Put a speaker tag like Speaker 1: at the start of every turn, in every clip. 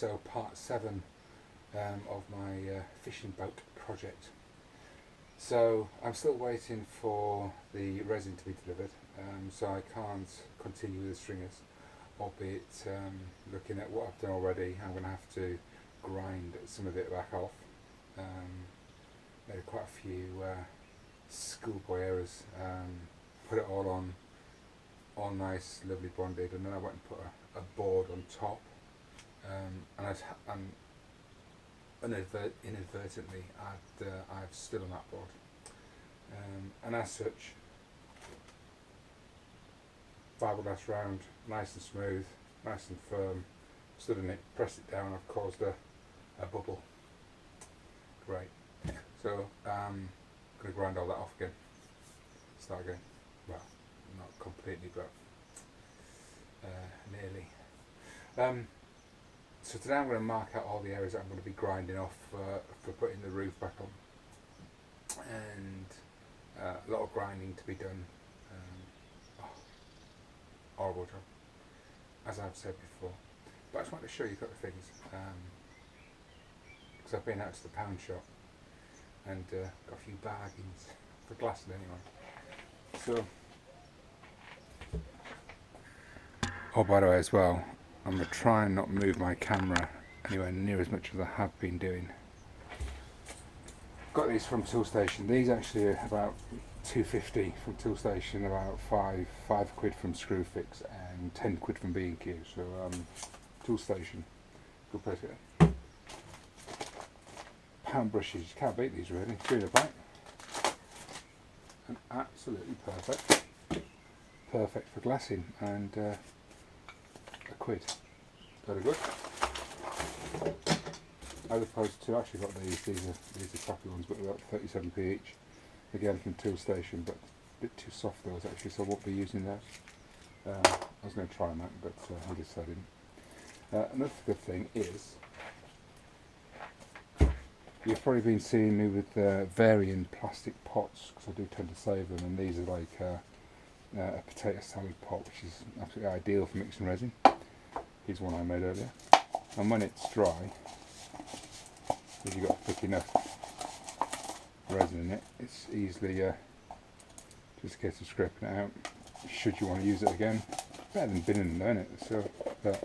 Speaker 1: episode part 7 of my fishing boat project. So I'm still waiting for the resin to be delivered, so I can't continue with the stringers, albeit looking at what I've done already, I'm going to have to grind some of it back off. Made quite a few schoolboy errors, put it all nice, lovely bonded, and then I went and put a board on top, and inadvertently I've stood on that board, and as such, fiberglass round, nice and smooth, nice and firm, stood on it, pressed it down, I've caused a bubble. Great. So I'm going to grind all that off again, start again. Well, not completely, but nearly. So today I'm going to mark out all the areas that I'm going to be grinding off for putting the roof back on, and a lot of grinding to be done. Horrible job, as I've said before. But I just wanted to show you a couple of things, because I've been out to the pound shop and got a few bargains for glassing anyway. So, oh, by the way, as well, I'm going to try and not move my camera anywhere near as much as I have been doing. Got these from Toolstation. These actually are about £2.50 from Toolstation, about five quid from Screwfix, and 10 quid from B&Q. So Toolstation, good place to get. Pound brushes, you can't beat these really. 3 in a pack, and absolutely perfect for glassing, and a quid, very good. As opposed to, actually got these are crappy ones, but they're about 37p each. Again from Toolstation, but a bit too soft those actually, so I won't be using those. I was going to try them out, but I decided. Another good thing is, you've probably been seeing me with varying plastic pots, because I do tend to save them, and these are like a potato salad pot, which is absolutely ideal for mixing resin. Here's one I made earlier, and when it's dry, if you've got thick enough resin in it, it's easily just a case of scraping it out, should you want to use it again. Better than binning and learn it. So yeah,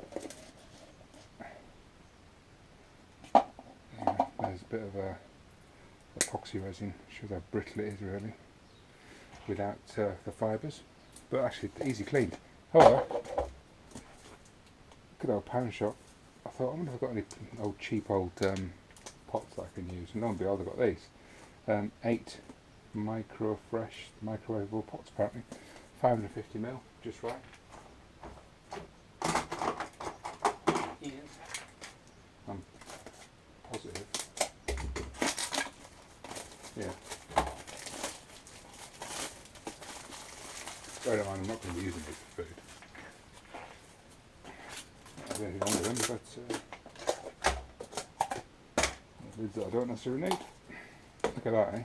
Speaker 1: there's a bit of a epoxy resin, shows how brittle it is really, without the fibres, but actually easy cleaned. However, good old pound shop, I thought, I wonder if I've got any old cheap old pots that I can use, and lo and behold I've got these. 8 micro-fresh microwavable pots apparently, 550ml, just right. I'm positive. Yeah. Bear in mind, I'm not going to be using these for food. I don't think I'm with them, but lids that I don't necessarily need. Look at that, eh?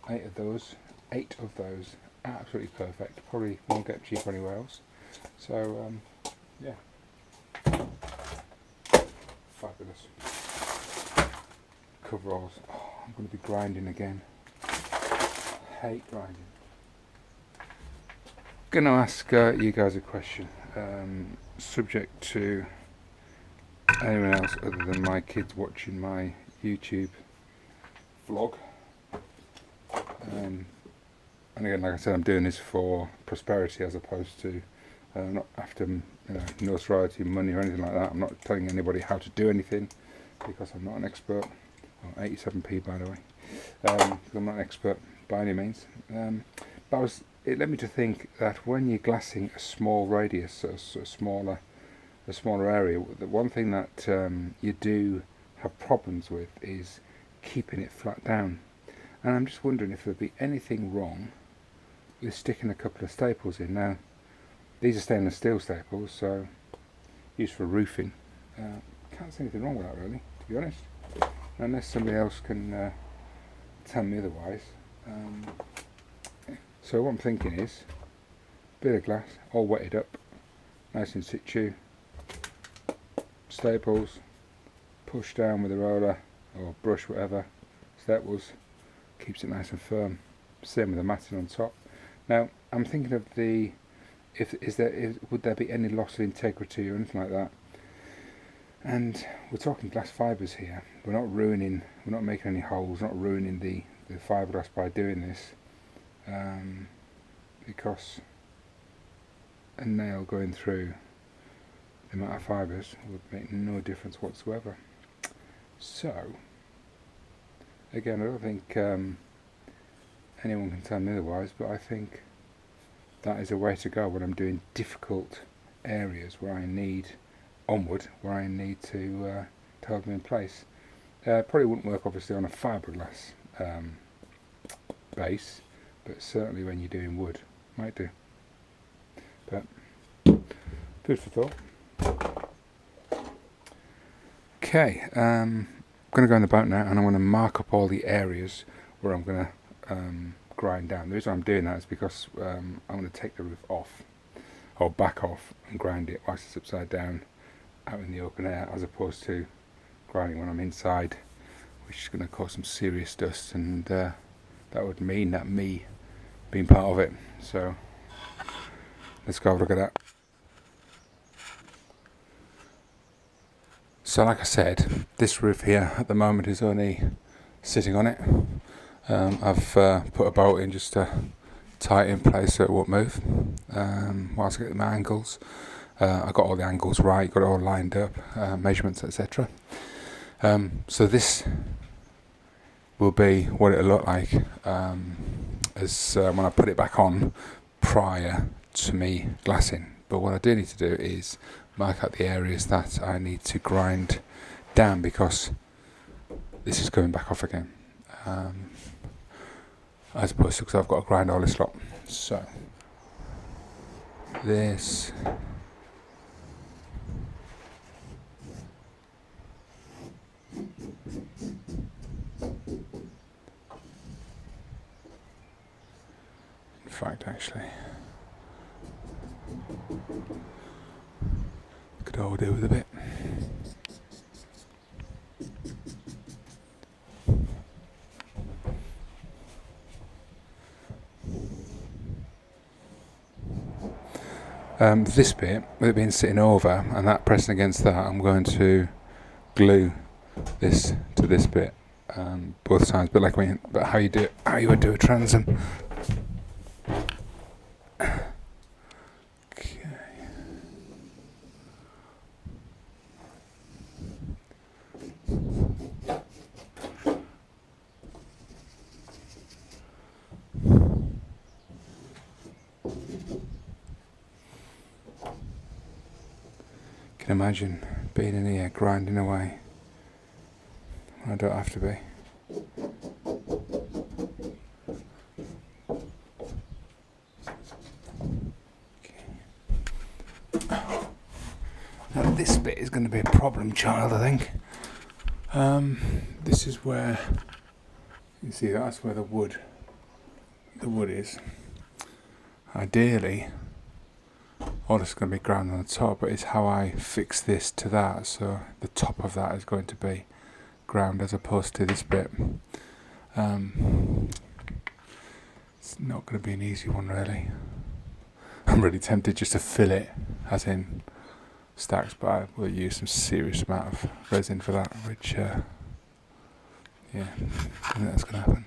Speaker 1: 8 of those, absolutely perfect. Probably won't get cheap anywhere else. So, yeah. Fabulous. Coveralls. Oh, I'm going to be grinding again. Hate grinding. Going to ask you guys a question, subject to anyone else other than my kids watching my YouTube vlog. And again, like I said, I'm doing this for prosperity as opposed to not after notoriety, money or anything like that. I'm not telling anybody how to do anything, because I'm not an expert. Oh, 87p by the way, because I'm not an expert by any means. But it led me to think that when you're glassing a small radius, a smaller area, the one thing that you do have problems with is keeping it flat down. And I'm just wondering if there'd be anything wrong with sticking a couple of staples in. Now, these are stainless steel staples, so used for roofing. Can't see anything wrong with that really, to be honest, unless somebody else can tell me otherwise. So what I'm thinking is, bit of glass, all wetted up, nice in situ, staples, push down with the roller or brush, whatever. So that keeps it nice and firm. Same with the matting on top. Now I'm thinking of would there be any loss of integrity or anything like that? And we're talking glass fibres here. We're not making any holes, not ruining the fiberglass by doing this, because a nail going through the amount of fibres would make no difference whatsoever. So again, I don't think anyone can tell me otherwise, but I think that is a way to go when I'm doing difficult areas where I need to hold them in place. Probably wouldn't work obviously on a fiberglass base, but certainly when you're doing wood, might do. But food for thought. Okay, I'm going to go in the boat now, and I'm going to mark up all the areas where I'm going to grind down. The reason I'm doing that is because I'm going to take the roof off, or back off, and grind it whilst it's upside down out in the open air, as opposed to grinding when I'm inside, which is going to cause some serious dust, and that would mean that me being part of it. So let's go have a look at that. So like I said, this roof here at the moment is only sitting on it. I've put a bolt in just to tie it in place so it won't move whilst I get my angles. I got all the angles right, got it all lined up, measurements, etc. So this will be what it'll look like as when I put it back on prior to me glassing. But what I do need to do is mark out the areas that I need to grind down, because this is coming back off again, as opposed to because I've got to grind all this lot. So this in fact actually could all do with a bit. This bit, with it being sitting over and that pressing against that, I'm going to glue this to this bit, both sides. But how you would do a transom. Okay. Can imagine being in here grinding away when I don't have to be. Now this bit is going to be a problem child, I think. This is where you see that's where the wood is. Ideally all this is going to be ground on the top, but it's how I fix this to that, so the top of that is going to be ground as opposed to this bit. It's not going to be an easy one really. I'm really tempted just to fill it, as in stacks, but I will use some serious amount of resin for that, which yeah, I think that's going to happen.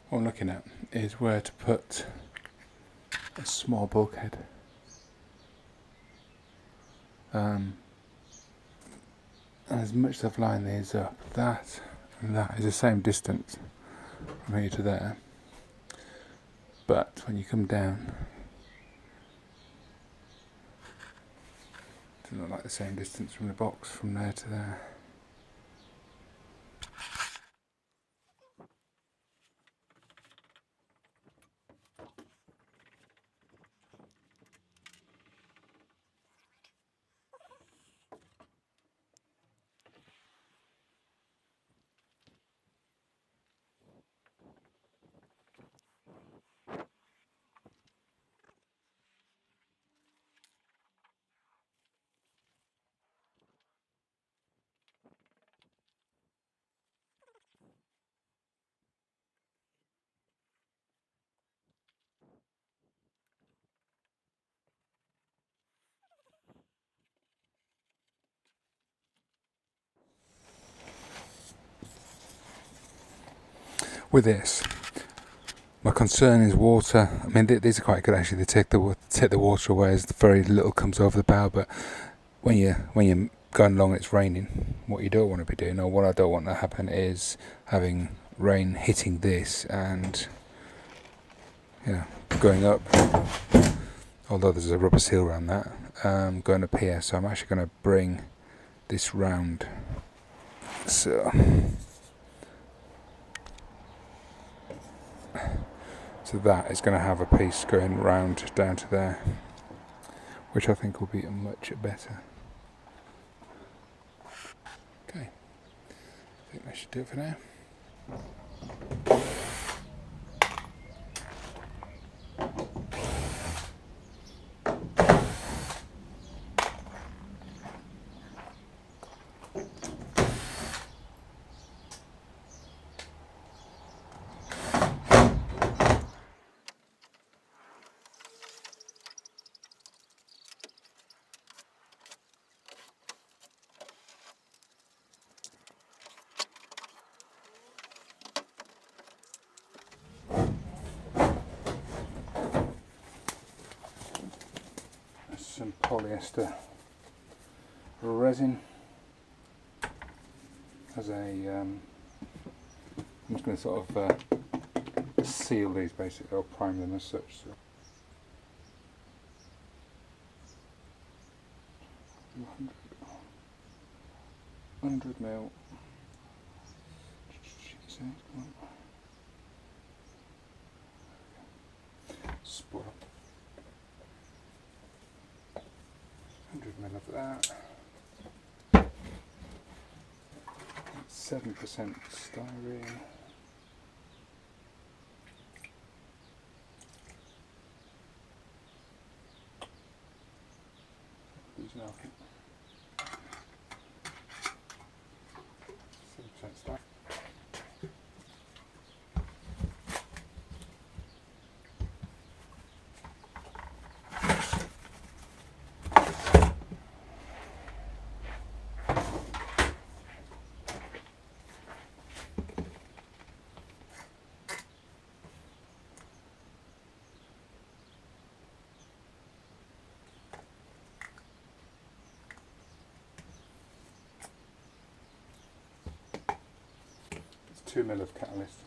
Speaker 1: What I'm looking at is where to put a small bulkhead. As much as I've lined these up, that and that is the same distance from here to there. But when you come down, it doesn't look like the same distance from the box from there to there. with this. My concern is water. I mean, these are quite good actually. They take the water away as very little comes over the bow. But when you're going along and it's raining, what you don't want to be doing, or what I don't want to happen, is having rain hitting this and going up. Although there's a rubber seal around that, going up here. So I'm actually going to bring this round. So that is going to have a piece going round down to there, which I think will be much better. Okay, I think that should do it for now. Some polyester resin as a I'm just going to sort of seal these basically, or prime them as such. So 100 mil. Spoil. 100 mil of that. 7% styrene. These now. 7% styrene. It's 2 mil of catalyst.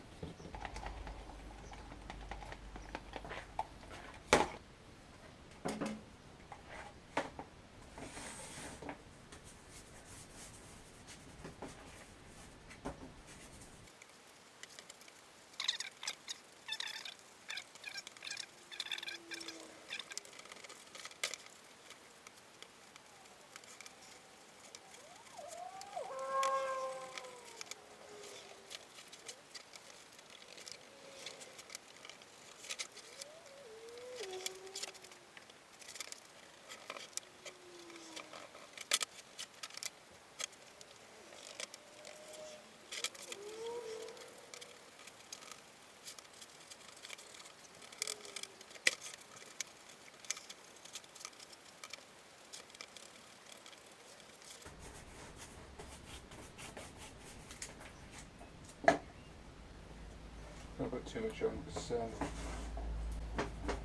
Speaker 1: If I put too much on, because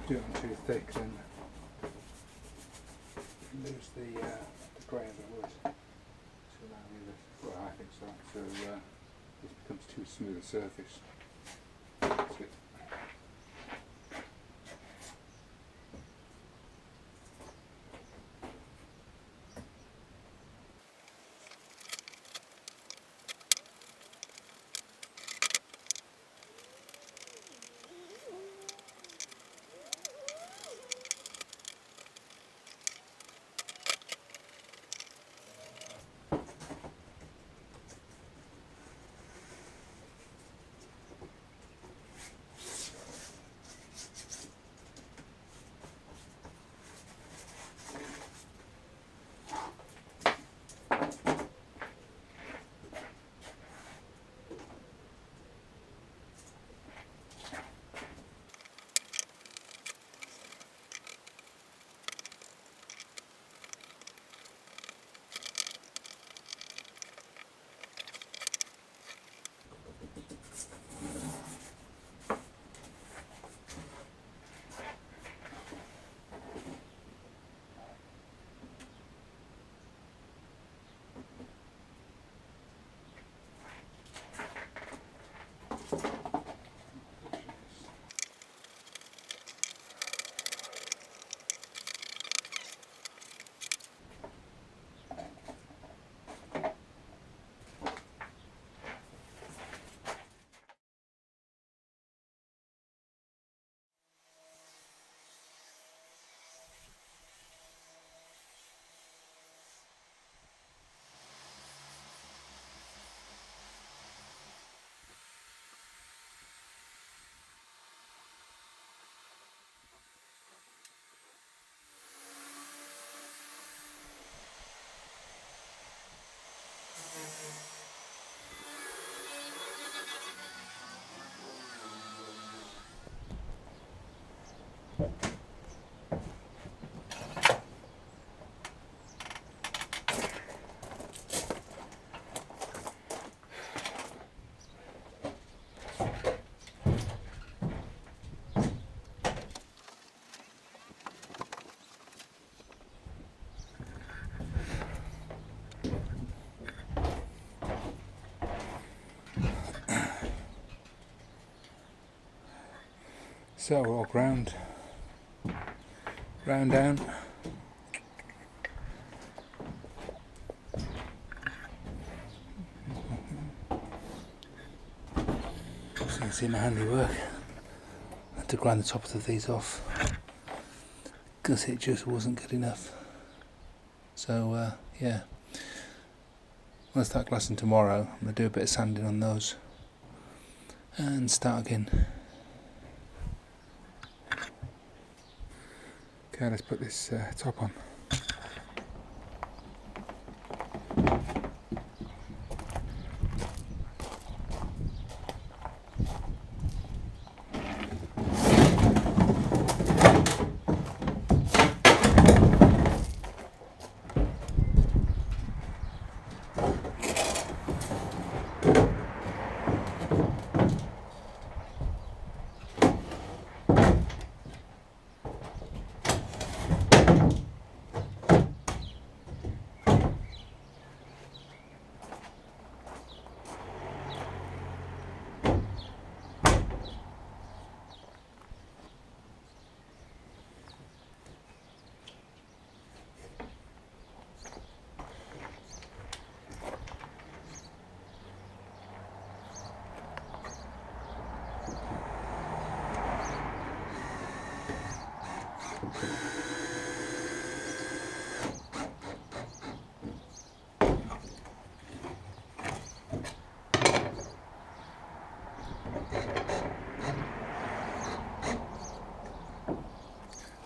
Speaker 1: do it on too thick, then you lose the grey of the wood. Well, I think so. So this becomes too smooth a surface. That's it. So we'll walk round down. So you can see my handiwork. I had to grind the tops of these off because it just wasn't good enough. So yeah, when I start glassing tomorrow, I'm going to do a bit of sanding on those and start again. Okay, let's put this top on.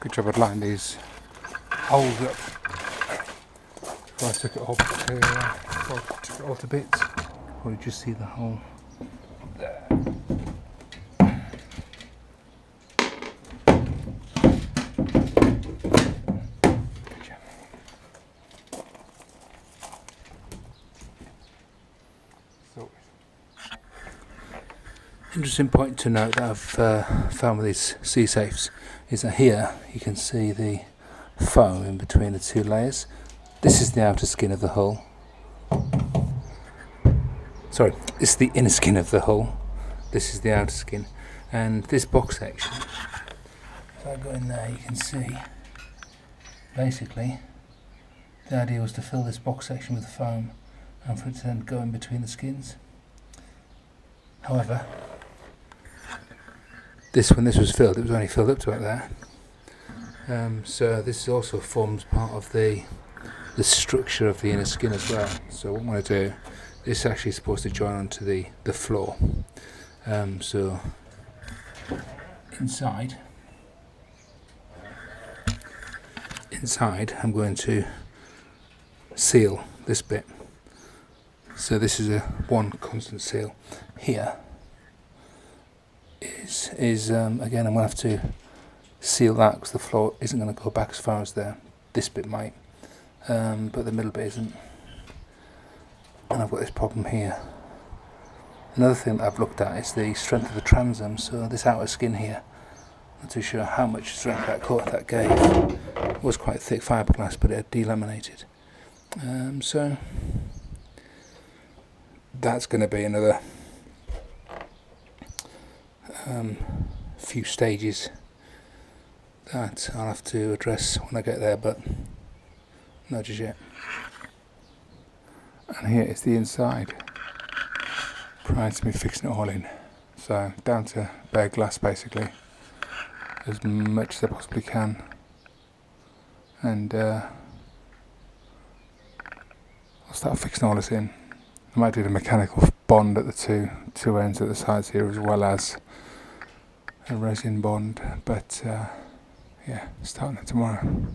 Speaker 1: Good job I'd lined these holes up before I took it all to bits. Or you just see the hole there. Interesting point to note that I've found with these sea safes is that here you can see the foam in between the two layers. This is the outer skin of the hull. Sorry, this is the inner skin of the hull. This is the outer skin. And this box section, if I go in there, you can see basically the idea was to fill this box section with foam and for it to then go in between the skins. However, when this was filled, it was only filled up to about there. So this also forms part of the structure of the inner skin as well. So what I'm going to do, this is actually supposed to join onto the floor. So inside I'm going to seal this bit. So this is a one constant seal. Here is again, I'm going to have to seal that because the floor isn't going to go back as far as there. This bit might, but the middle bit isn't. And I've got this problem here. Another thing that I've looked at is the strength of the transom. So this outer skin here, not too sure how much strength that gave. It was quite thick fiberglass, but it had delaminated. So that's going to be another few stages that I'll have to address when I get there, but not just yet. And here is the inside prior to me fixing it all in. So down to bare glass basically, as much as I possibly can, and I'll start fixing all this in. I might do the mechanical bond at the two ends at the sides here, as well as a resin bond, but yeah, starting it tomorrow.